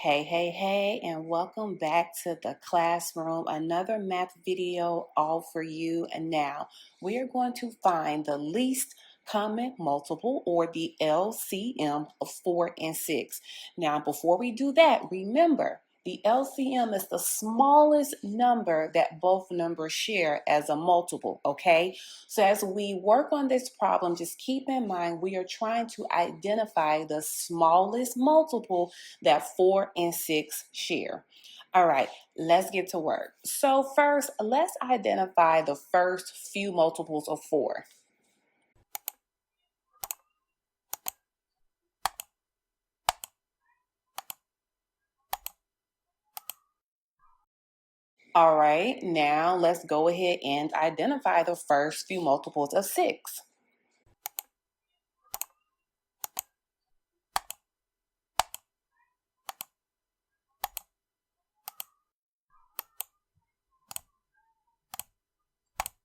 Hey, and welcome back to the classroom. Another math video all for you. And now we are going to find the least common multiple, or the LCM, of 4 and 6. Now, before we do that, remember the LCM is the smallest number that both numbers share as a multiple, okay? So as we work on this problem, just keep in mind we are trying to identify the smallest multiple that 4 and 6 share. All right, let's get to work. So first, let's identify the first few multiples of 4. All right, now let's go ahead and identify the first few multiples of 6.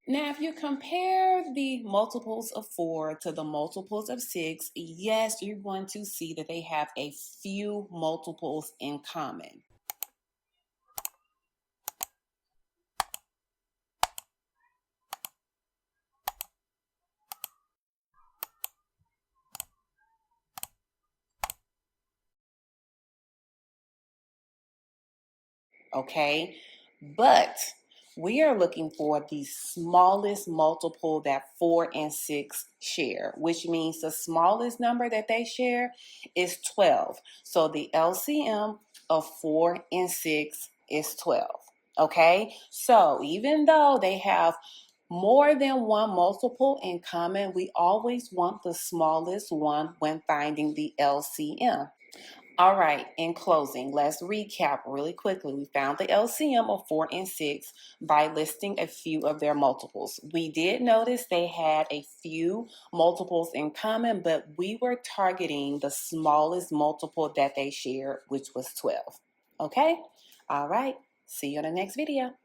Now, if you compare the multiples of 4 to the multiples of 6, yes, you're going to see that they have a few multiples in common. Okay? But we are looking for the smallest multiple that 4 and 6 share, which means the smallest number that they share is 12. So the LCM of 4 and 6 is 12. Okay? So even though they have more than one multiple in common, we always want the smallest one when finding the LCM. All right, in closing, let's recap really quickly. We found the LCM of 4 and 6 by listing a few of their multiples. We did notice they had a few multiples in common, but we were targeting the smallest multiple that they shared, which was 12. Okay? All right, see you in the next video.